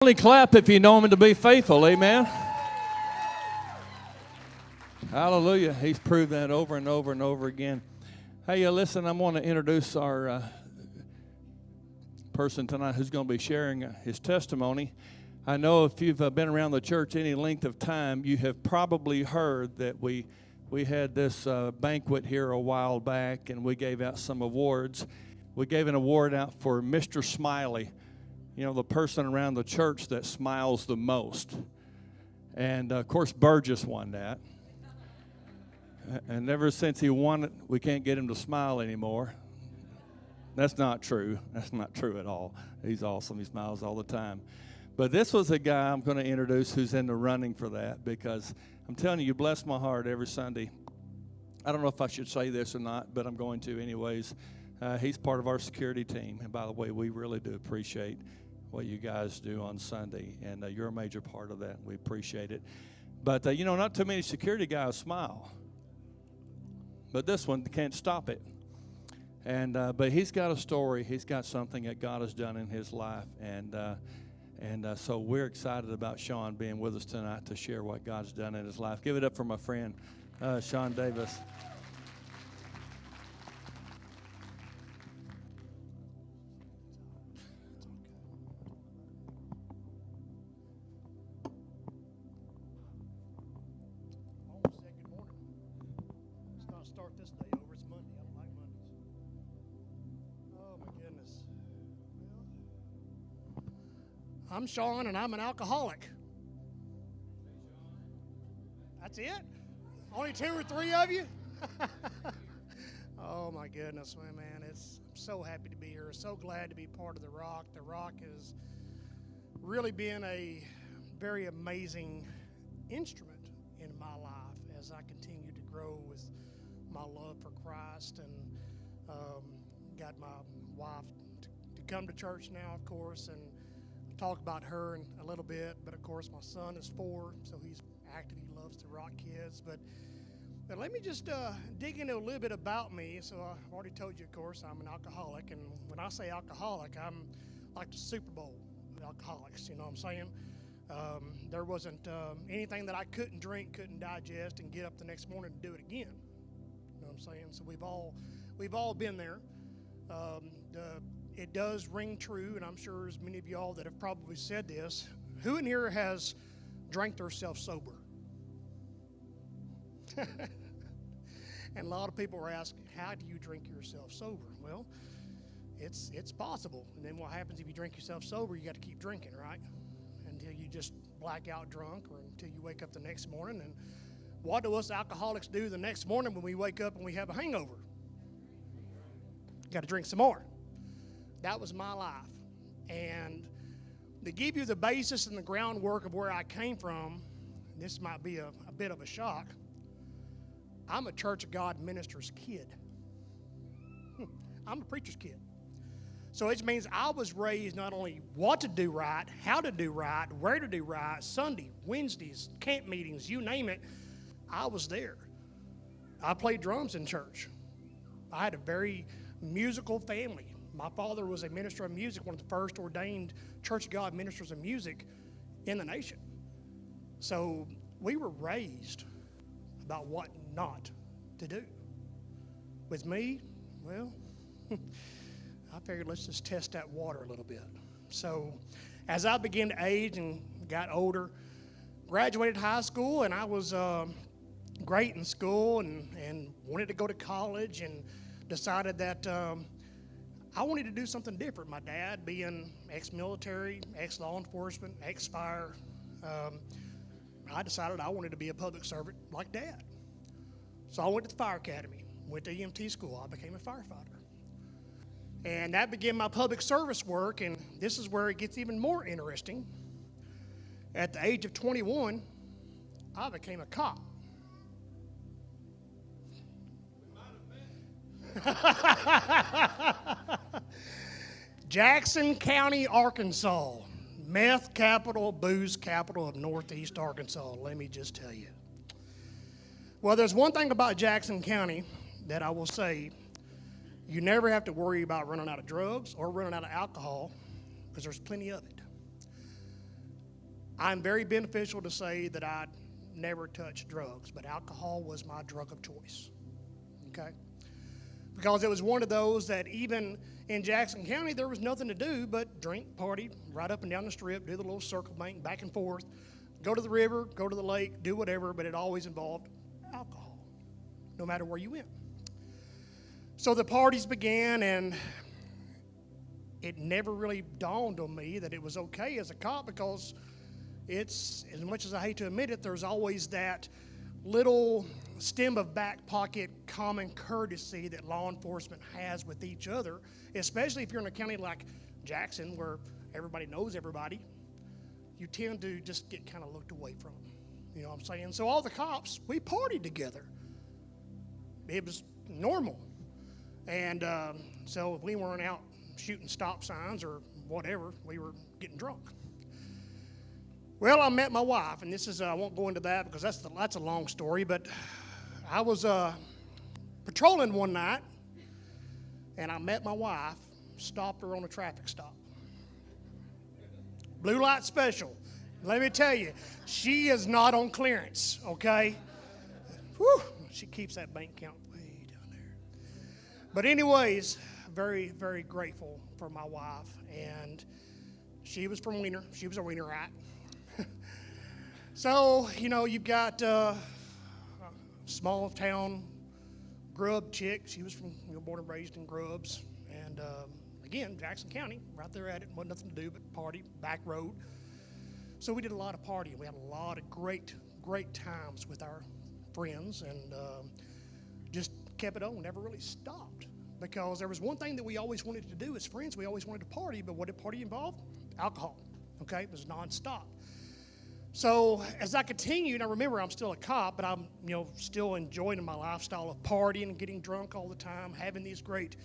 Only clap if you know him to be faithful, amen. Hallelujah. He's proved that over and over and over again. Hey, listen, I want to introduce our person tonight who's going to be sharing his testimony. I know if you've been around the church any length of time, you have probably heard that we had this banquet here a while back, and we gave out some awards. We gave an award out for Mr. Smiley. You know, the person around the church that smiles the most. And, of course, Burgess won that. And ever since he won it, we can't get him to smile anymore. That's not true. That's not true at all. He's awesome. He smiles all the time. But this was a guy I'm going to introduce who's in the running for that, because I'm telling you, you bless my heart every Sunday. I don't know if I should say this or not, but I'm going to anyways. He's part of our security team. And by the way, we really do appreciate what you guys do on Sunday, and you're a major part of that. We appreciate it. But, you know, not too many security guys smile. But this one can't stop it. And but he's got a story. He's got something that God has done in his life. And so we're excited about Sean being with us tonight to share what God's done in his life. Give it up for my friend, Sean Davis. I'm Sean, and I'm an alcoholic. That's it? Only 2 or 3 of you? Oh, my goodness, man. I'm so happy to be here. So glad to be part of The Rock. The Rock has really been a very amazing instrument in my life as I continue to grow with my love for Christ, and got my wife to come to church now, of course, and talk about her in a little bit. But of course my son is 4, so he's active. He loves to rock kids. But let me just dig into a little bit about me. So I've already told you, of course, I'm an alcoholic, and when I say alcoholic, I'm like the Super Bowl of alcoholics. You know what I'm saying? There wasn't anything that I couldn't drink, couldn't digest, and get up the next morning and do it again. You know what I'm saying? So we've all been there. It does ring true, and I'm sure as many of y'all that have probably said this, who in here has drank themselves sober? And a lot of people are asking, how do you drink yourself sober? Well, it's possible. And then what happens if you drink yourself sober? You got to keep drinking, right? Until you just black out drunk, or until you wake up the next morning. And what do us alcoholics do the next morning when we wake up and we have a hangover? Got to drink some more. That was my life. And to give you the basis and the groundwork of where I came from, this might be a bit of a shock. I'm a Church of God minister's kid. I'm a preacher's kid. So it means I was raised not only what to do right, how to do right, where to do right, Sunday, Wednesdays, camp meetings, you name it, I was there. I played drums in church. I had a very musical family. My father was a minister of music, one of the first ordained Church of God ministers of music in the nation. So we were raised about what not to do. With me, well, I figured let's just test that water a little bit. So as I began to age and got older, graduated high school, and I was great in school and wanted to go to college, and decided that I wanted to do something different. My dad, being ex-military, ex-law enforcement, ex-fire, I decided I wanted to be a public servant like Dad. So I went to the fire academy, went to EMT school. I became a firefighter. And that began my public service work, and this is where it gets even more interesting. At the age of 21, I became a cop. Jackson County, Arkansas, meth capital, booze capital of Northeast Arkansas. Let me just tell you. Well, there's one thing about Jackson County that I will say. You never have to worry about running out of drugs or running out of alcohol, because there's plenty of it. I'm very beneficial to say that I never touched drugs, but alcohol was my drug of choice, okay? Because it was one of those that even in Jackson County, there was nothing to do but drink, party, right up and down the strip, do the little circle bank, back and forth, go to the river, go to the lake, do whatever, but it always involved alcohol, no matter where you went. So the parties began, and it never really dawned on me that it was okay as a cop, because it's, as much as I hate to admit it, there's always that little stem of back pocket common courtesy that law enforcement has with each other, especially if you're in a county like Jackson where everybody knows everybody. You tend to just get kind of looked away from. You know what I'm saying? So all the cops, we partied together. It was normal. And so if we weren't out shooting stop signs or whatever, we were getting drunk. Well, I met my wife, and this is, I won't go into that because that's a long story, but I was patrolling one night, and I met my wife, stopped her on a traffic stop. Blue light special. Let me tell you, she is not on clearance, okay? Whew, she keeps that bank count way down there. But anyways, very, very grateful for my wife, and she was from Wiener. She was a Wienerite. So, you know, you've got a small town grub chick. She was from, you know, born and raised in Grubbs. And again, Jackson County, right there at it. Wasn't nothing to do but party, back road. So we did a lot of partying. We had a lot of great, great times with our friends, and just kept it on, never really stopped. Because there was one thing that we always wanted to do as friends. We always wanted to party, but what did party involve? Alcohol, okay? It was nonstop. So as I continued, I remember I'm still a cop, but I'm, you know, still enjoying my lifestyle of partying and getting drunk all the time, having these great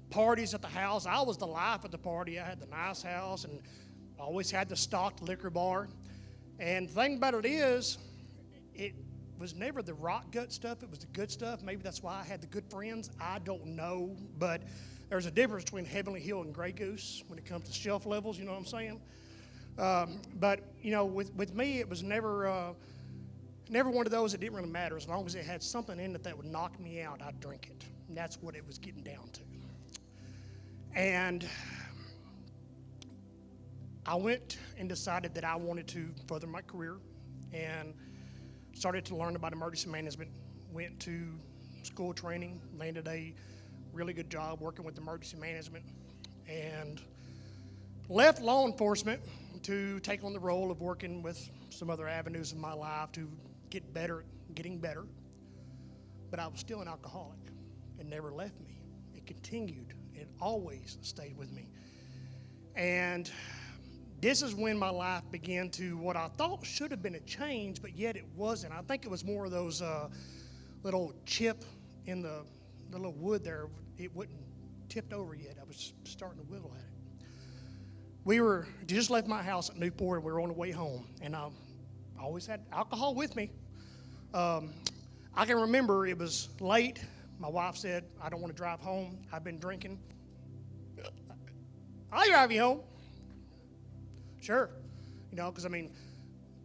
parties at the house. I was the life of the party. I had the nice house, and always had the stocked liquor bar. And the thing about it is, it was never the rot gut stuff. It was the good stuff. Maybe that's why I had the good friends. I don't know, but there's a difference between Heavenly Hill and Grey Goose when it comes to shelf levels. You know what I'm saying? But, you know, with me, it was never one of those that didn't really matter. As long as it had something in it that would knock me out, I'd drink it. And that's what it was getting down to. And I went and decided that I wanted to further my career and started to learn about emergency management. Went to school training, landed a really good job working with emergency management, and left law enforcement to take on the role of working with some other avenues in my life to get better, getting better. But I was still an alcoholic. It never left me. It continued. It always stayed with me. And this is when my life began to what I thought should have been a change, but yet it wasn't. I think it was more of those little chip in the little wood there. It wasn't tipped over yet. I was starting to whittle at it. We were just left my house at Newport, and we were on the way home, and I always had alcohol with me. I can remember it was late. My wife said, "I don't want to drive home. I've been drinking." "I'll drive you home." Sure. You know, because, I mean,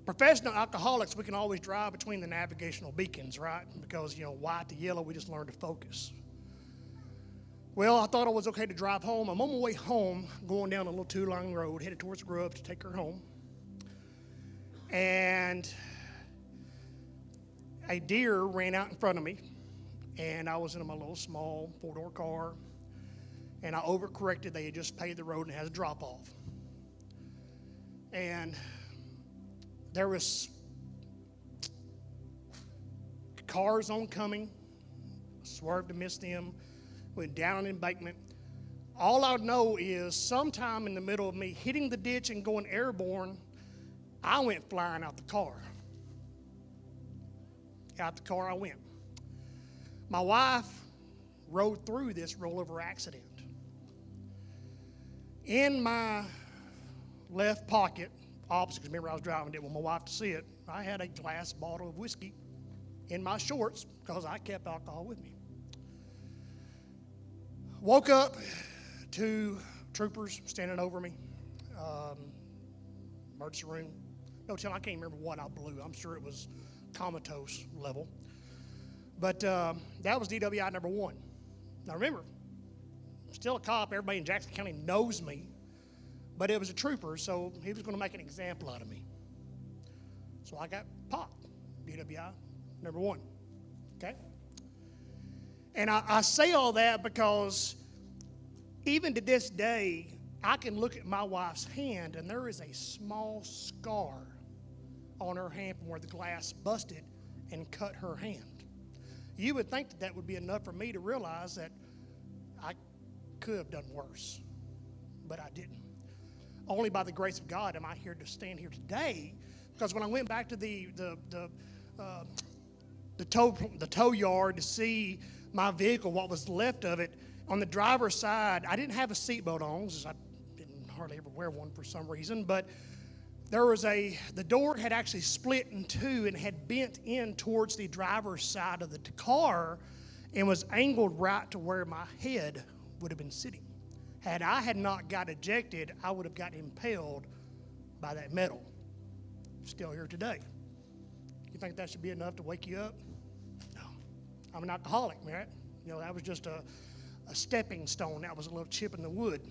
professional alcoholics, we can always drive between the navigational beacons, right? Because, you know, white to yellow, we just learn to focus. Well, I thought it was okay to drive home. I'm on my way home, going down a little two-lane road, headed towards Grub to take her home. And a deer ran out in front of me, and I was in my little small four-door car, and I overcorrected. They had just paved the road and it has a drop-off. And there was cars oncoming, swerved to miss them, went down an embankment. All I know is sometime in the middle of me hitting the ditch and going airborne, I went flying out the car. Out the car I went. My wife rode through this rollover accident. In my left pocket, opposite, because remember I was driving, didn't want my wife to see it, I had a glass bottle of whiskey in my shorts because I kept alcohol with me. Woke up to troopers standing over me, emergency room, No telling, I can't remember what I blew. I'm sure it was comatose level. But that was DWI number 1. Now remember, I'm still a cop. Everybody in Jackson County knows me. But it was a trooper, so he was going to make an example out of me. So I got popped, DWI number 1. Okay? And I say all that because even to this day, I can look at my wife's hand, and there is a small scar on her hand from where the glass busted and cut her hand. You would think that that would be enough for me to realize that I could have done worse, but I didn't. Only by the grace of God am I here to stand here today, because when I went back to the tow yard to see my vehicle, what was left of it, on the driver's side, I didn't have a seatbelt on, because I didn't hardly ever wear one for some reason, but there was the door had actually split in two and had bent in towards the driver's side of the car and was angled right to where my head would have been sitting. Had I not got ejected, I would have got impaled by that metal. Still here today. You think that should be enough to wake you up? No. I'm an alcoholic, man. You know, that was just a stepping stone. That was a little chip in the wood.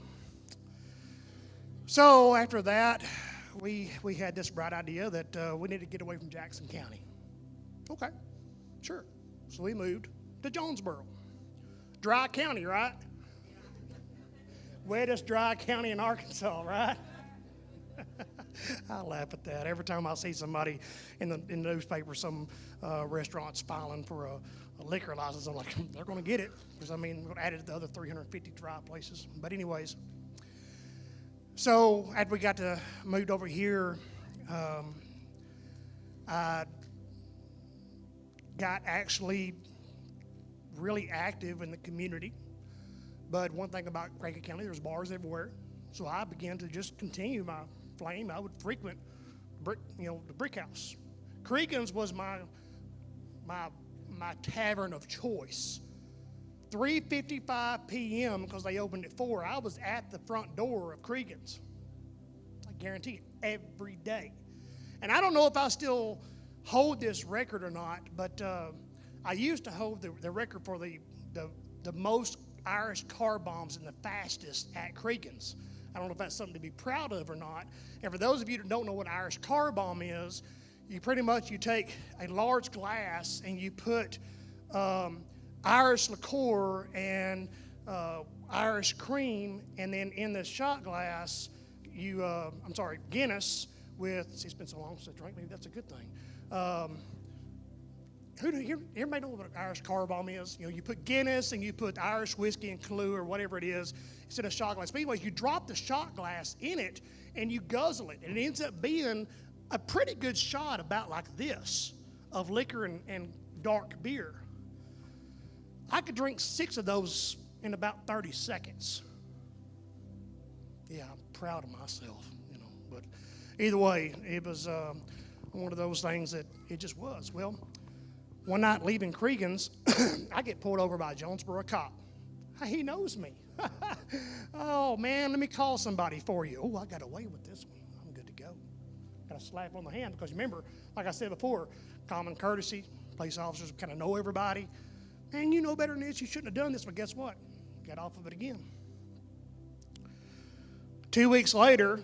So after that, we had this bright idea that we need to get away from Jackson County. Okay, sure. So we moved to Jonesboro. Dry county, right? Wettest dry county in Arkansas, right? I laugh at that. Every time I see somebody in the newspaper, some restaurants filing for a liquor license, I'm like, they're going to get it. Because, I mean, we're going to add it to the other 350 dry places. But anyways, so after we moved over here, I got actually really active in the community. But one thing about Craighead County, there's bars everywhere. So I began to just continue my flame. I would frequent the Brick House. Cregan's was my tavern of choice. 3:55 p.m. because they opened at 4. I was at the front door of Cregan's. I guarantee it, every day. And I don't know if I still hold this record or not, but I used to hold the record for the most Irish car bombs and the fastest at Cregan's. I don't know if that's something to be proud of or not. And for those of you that don't know what Irish car bomb is, you take a large glass and you put Irish liqueur and Irish cream, and then in the shot glass, Guinness with, see, it's been so long since I drank, maybe that's a good thing. Everybody know what an Irish car bomb is? You know, you put Guinness and you put Irish whiskey and Kahlua or whatever it is instead of shot glass. But anyways, you drop the shot glass in it and you guzzle it, and it ends up being a pretty good shot about like this of liquor and dark beer. I could drink 6 of those in about 30 seconds. Yeah, I'm proud of myself, you know. But either way, it was one of those things that it just was. Well, one night leaving Cregan's, I get pulled over by a Jonesboro cop. He knows me. Oh, man, let me call somebody for you. Oh, I got away with this one. I'm good to go. Got a slap on the hand because remember, like I said before, common courtesy, police officers kind of know everybody. And you know better than this, you shouldn't have done this, but guess what? Got off of it again. 2 weeks later,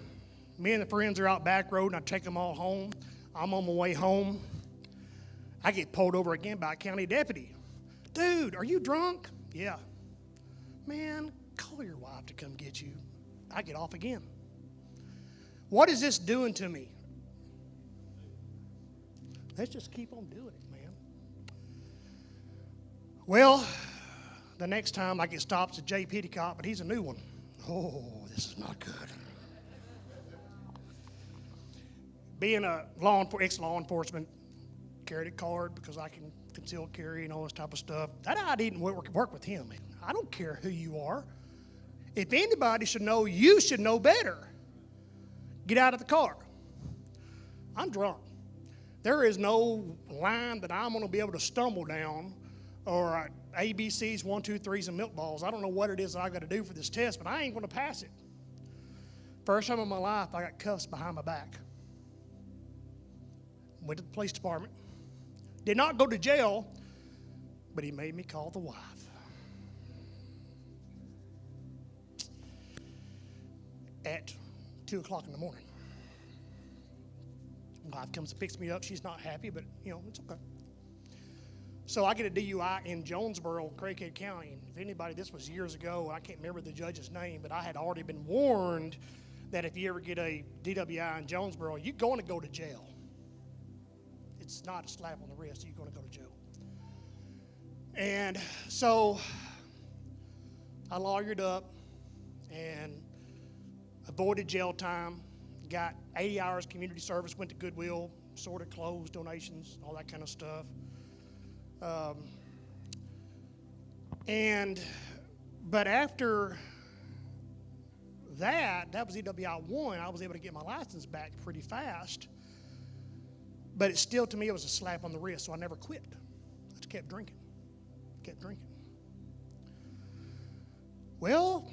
me and the friends are out back road, and I take them all home. I'm on my way home. I get pulled over again by a county deputy. Dude, are you drunk? Yeah. Man, call your wife to come get you. I get off again. What is this doing to me? Let's just keep on doing it, man. Well, the next time I get stopped, it's a J. Petticott, but he's a new one. Oh, this is not good. Being a ex-law enforcement, carried a card because I can conceal carry and all this type of stuff. That I didn't work with him. I don't care who you are. If anybody should know, you should know better. Get out of the car. I'm drunk. There is no line that I'm going to be able to stumble down or ABCs, 1, 2, 3s, and milk balls. I don't know what it is that I got to do for this test, but I ain't going to pass it. First time in my life, I got cuffs behind my back. went to the police department. Did not go to jail, but he made me call the wife. At 2 o'clock in the morning. Wife comes and picks me up. She's not happy, but, it's okay. So I get a DUI in Jonesboro, Craighead County. And if anybody, this was years ago, I can't remember the judge's name, but I had already been warned that if you ever get a DWI in Jonesboro, you're going to go to jail. It's not a slap on the wrist. You're going to go to jail. And so I lawyered up and avoided jail time, got 80 hours community service, went to Goodwill, sorted clothes, donations, all that kind of stuff. But after that was EWI 1, I was able to get my license back pretty fast. But it still, to me, it was a slap on the wrist, so I never quit. I just kept drinking. Well,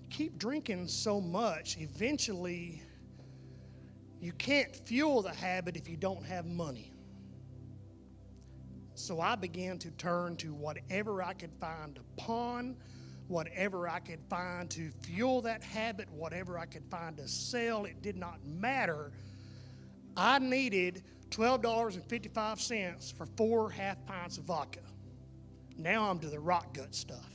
keep drinking so much, eventually you can't fuel the habit if you don't have money. So I began to turn to whatever I could find to pawn, whatever I could find to fuel that habit, whatever I could find to sell. It did not matter. I needed $12.55 for 4 half pints of vodka. Now I'm to the rock gut stuff.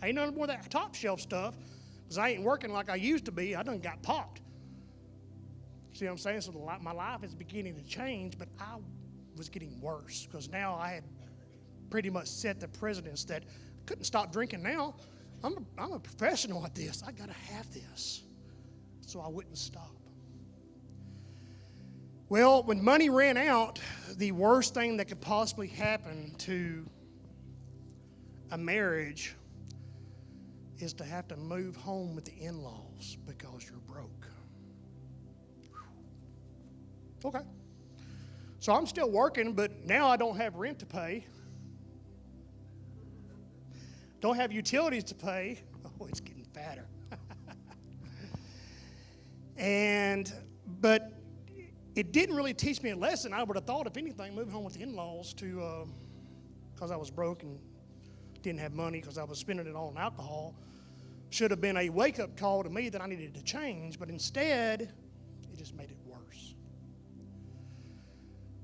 Ain't none more of that top shelf stuff, because I ain't working like I used to be. I done got popped. See what I'm saying? So my life is beginning to change, but I was getting worse, because now I had pretty much set the precedence that I couldn't stop drinking now. I'm a professional at this. I got to have this. So I wouldn't stop. Well, when money ran out, the worst thing that could possibly happen to a marriage is to have to move home with the in-laws because you're broke. Okay. So I'm still working, but now I don't have rent to pay. Don't have utilities to pay. Oh, it's getting fatter. But it didn't really teach me a lesson. I would have thought, if anything, moving home with the in-laws because I was broke and didn't have money because I was spending it all on alcohol, should have been a wake-up call to me that I needed to change, but instead, it just made it worse.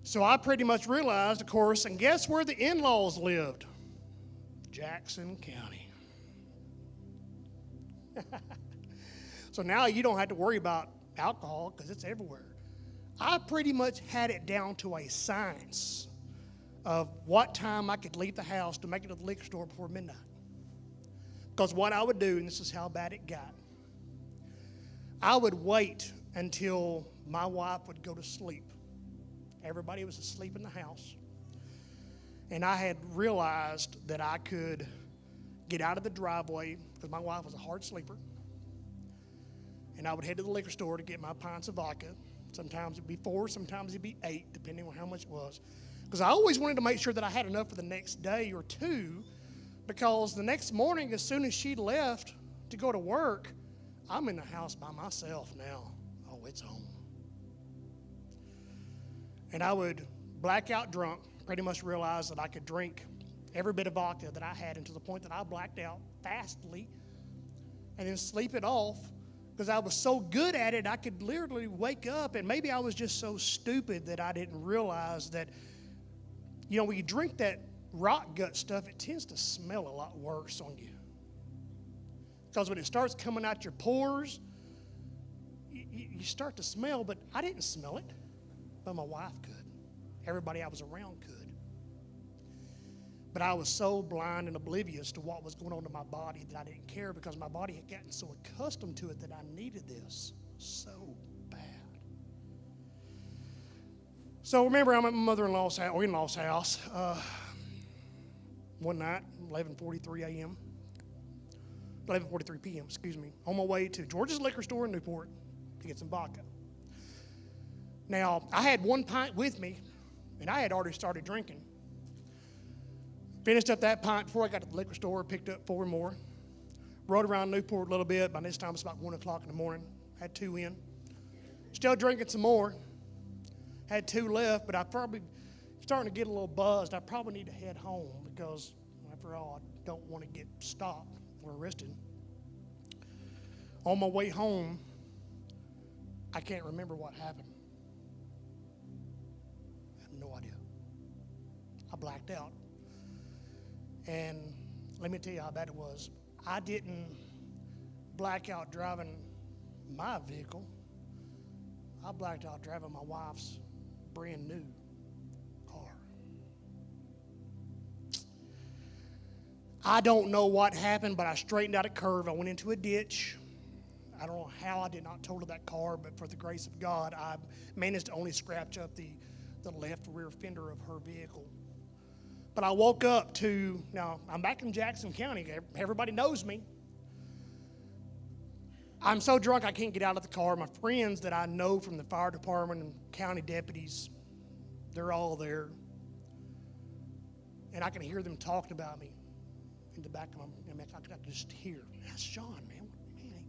So I pretty much realized, of course, and guess where the in-laws lived? Jackson County. So now you don't have to worry about alcohol because it's everywhere. I pretty much had it down to a science of what time I could leave the house to make it to the liquor store before midnight. Because what I would do, and this is how bad it got, I would wait until my wife would go to sleep. Everybody was asleep in the house. And I had realized that I could get out of the driveway, because my wife was a hard sleeper, and I would head to the liquor store to get my pints of vodka. Sometimes it'd be 4, sometimes it'd be 8, depending on how much it was. Because I always wanted to make sure that I had enough for the next day or two, because the next morning, as soon as she left to go to work, I'm in the house by myself now. Oh, it's home. And I would black out drunk, pretty much realize that I could drink every bit of vodka that I had, until the point that I blacked out fastly, and then sleep it off. Because I was so good at it, I could literally wake up, and maybe I was just so stupid that I didn't realize that, when you drink that rock gut stuff, it tends to smell a lot worse on you. Because when it starts coming out your pores, you start to smell, but I didn't smell it, but my wife could. Everybody I was around could. But I was so blind and oblivious to what was going on in my body that I didn't care, because my body had gotten so accustomed to it that I needed this so bad. So remember, I'm at my mother-in-law's house, or in-law's house, one night, 11:43 a.m., 11:43 p.m., on my way to George's Liquor Store in Newport to get some vodka. Now, I had 1 pint with me, and I had already started drinking. Finished up that pint before I got to the liquor store, picked up 4 more. Rode around Newport a little bit. By this time, it's about 1 o'clock in the morning. Had 2 in. Still drinking some more. Had 2 left, but I probably starting to get a little buzzed. I probably need to head home because, after all, I don't want to get stopped or arrested. On my way home, I can't remember what happened. I have no idea. I blacked out. And let me tell you how bad it was. I didn't black out driving my vehicle. I blacked out driving my wife's brand new car. I don't know what happened, but I straightened out a curve. I went into a ditch. I don't know how I did not total that car, but for the grace of God, I managed to only scratch up the left rear fender of her vehicle. But I woke up to, now I'm back in Jackson County. Everybody knows me. I'm so drunk I can't get out of the car. My friends that I know from the fire department and county deputies, they're all there. And I can hear them talking about me in the back of my neck. I could just hear, that's Sean, man.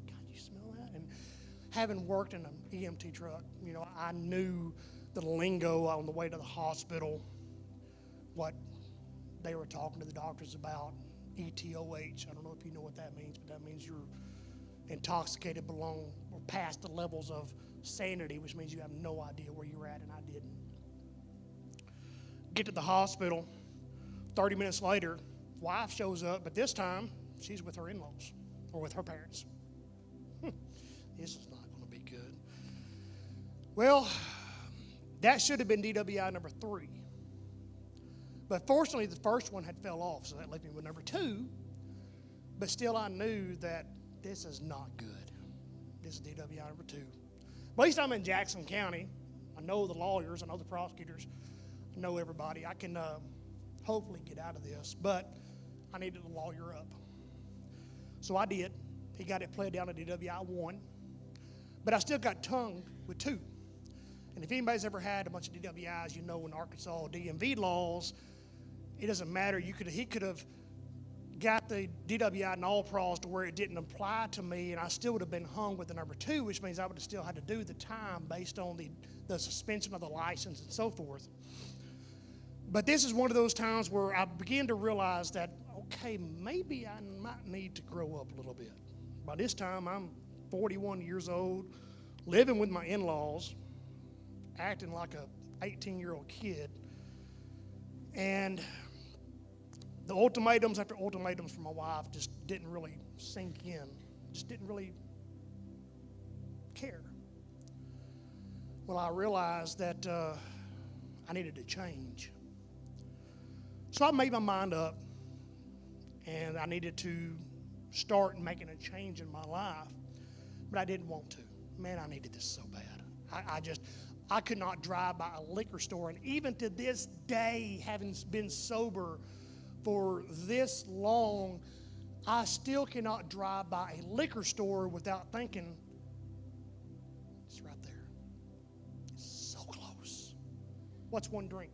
God, you smell that? And having worked in an EMT truck, I knew the lingo on the way to the hospital, what they were talking to the doctors about, ETOH. I don't know if you know what that means, but that means you're intoxicated below or past the levels of sanity, which means you have no idea where you're at, and I didn't. Get to the hospital, 30 minutes later, wife shows up, but this time she's with her in-laws or with her parents. This is not going to be good. Well, that should have been DWI number 3. But fortunately, the first one had fell off, so that left me with number 2. But still, I knew that this is not good. This is DWI number 2. At least I'm in Jackson County. I know the lawyers. I know the prosecutors. I know everybody. I can hopefully get out of this. But I needed a lawyer up. So I did. He got it pled down to DWI 1. But I still got tongued with 2. And if anybody's ever had a bunch of DWIs, in Arkansas DMV laws, it doesn't matter. He could have got the DWI and all pros to where it didn't apply to me, and I still would have been hung with the number 2, which means I would have still had to do the time based on the suspension of the license and so forth. But this is one of those times where I began to realize that, okay, maybe I might need to grow up a little bit. By this time, I'm 41 years old, living with my in-laws, acting like a 18-year-old kid. And the ultimatums after ultimatums from my wife just didn't really sink in, just didn't really care. Well, I realized that I needed to change. So I made my mind up, and I needed to start making a change in my life, but I didn't want to. Man, I needed this so bad. I could not drive by a liquor store, and even to this day, having been sober for this long, I still cannot drive by a liquor store without thinking, it's right there. It's so close. What's one drink?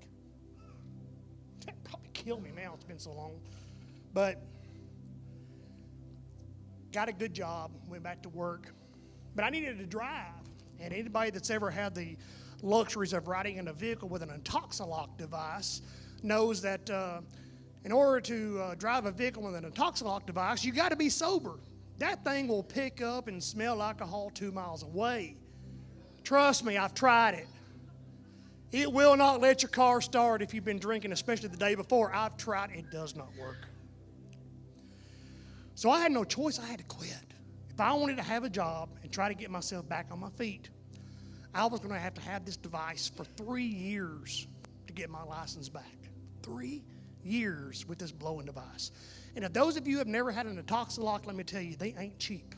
That'd probably kill me now. It's been so long. But got a good job, went back to work. But I needed to drive. And anybody that's ever had the luxuries of riding in a vehicle with an Intoxilock device knows that in order to drive a vehicle with an Intoxilock device, you got to be sober. That thing will pick up and smell alcohol 2 miles away. Trust me, I've tried it. It will not let your car start if you've been drinking, especially the day before. I've tried it. It does not work. So I had no choice. I had to quit. If I wanted to have a job and try to get myself back on my feet, I was going to have this device for 3 years to get my license back. 3 years with this blowing device. And if those of you have never had an Intoxilock, let me tell you, they ain't cheap.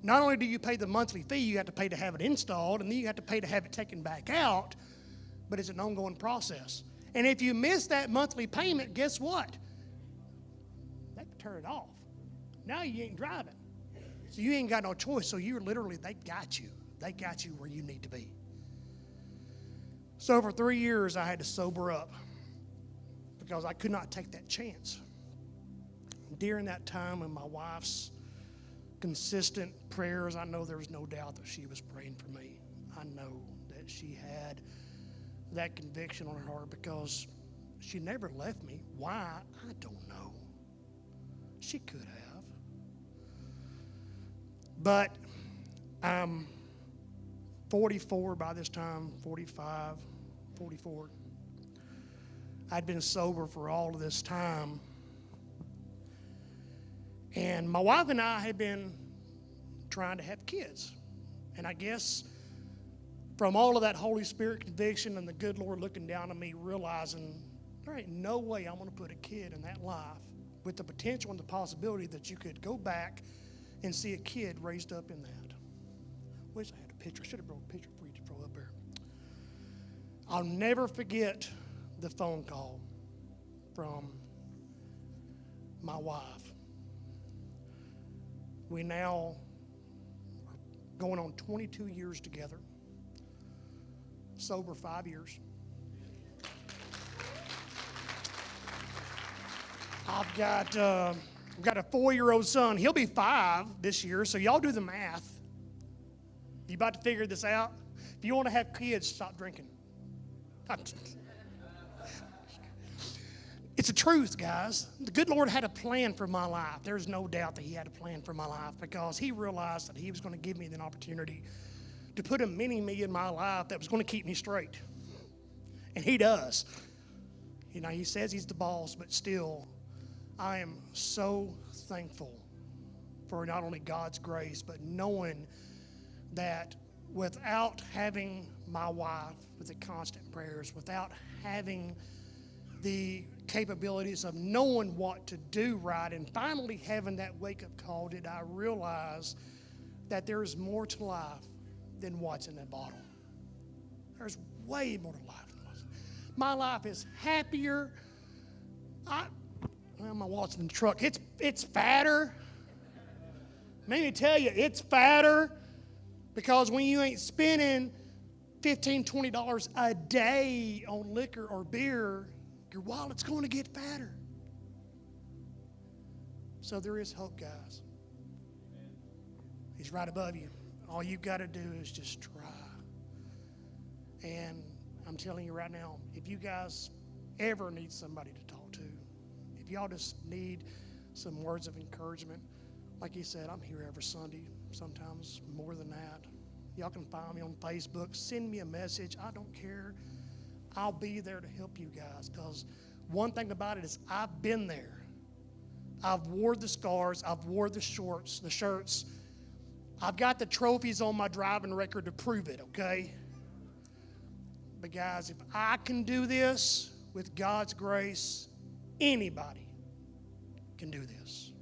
Not only do you pay the monthly fee, you have to pay to have it installed, and then you have to pay to have it taken back out, but it's an ongoing process. And if you miss that monthly payment, guess what? They can turn it off. Now you ain't driving. So you ain't got no choice. So you're literally, they got you. They got you where you need to be. So for 3 years, I had to sober up because I could not take that chance. During that time, when my wife's consistent prayers, I know there was no doubt that she was praying for me. I know that she had that conviction on her because she never left me. Why? I don't know. She could have. But I'm 44 by this time, 45, 44. I'd been sober for all of this time. And my wife and I had been trying to have kids. And I guess from all of that Holy Spirit conviction and the good Lord looking down on me, realizing there ain't no way I'm going to put a kid in that life with the potential and the possibility that you could go back and see a kid raised up in that. Wish I had a picture. I should have brought a picture for you to throw up there. I'll never forget the phone call from my wife. We now are going on 22 years together, sober 5 years. I've got a 4-year-old son. He'll be 5 this year, so y'all do the math. You about to figure this out? If you want to have kids, stop drinking. It's the truth, guys. The good Lord had a plan for my life. There's no doubt that he had a plan for my life because he realized that he was going to give me an opportunity to put a mini-me in my life that was going to keep me straight. And he does. You know, he says he's the boss, but still, I am so thankful for not only God's grace, but knowing that without having my wife with the constant prayers, without having the capabilities of knowing what to do right, and finally having that wake-up call, did I realize that there is more to life than what's in that bottle. There's way more to life than what's. My life is happier. My wallet's in the truck. It's fatter. Let me tell you, it's fatter because when you ain't spending $15, $20 a day on liquor or beer, your wallet's going to get fatter. So there is hope, guys. He's right above you. All you got to do is just try. And I'm telling you right now, if you guys ever need somebody to talk to, if y'all just need some words of encouragement, like he said, I'm here every Sunday, sometimes more than that. Y'all can find me on Facebook. Send me a message. I don't care. I'll be there to help you guys because one thing about it is I've been there. I've wore the scars. I've wore the shirts. I've got the trophies on my driving record to prove it, okay? But guys, if I can do this with God's grace, anybody can do this.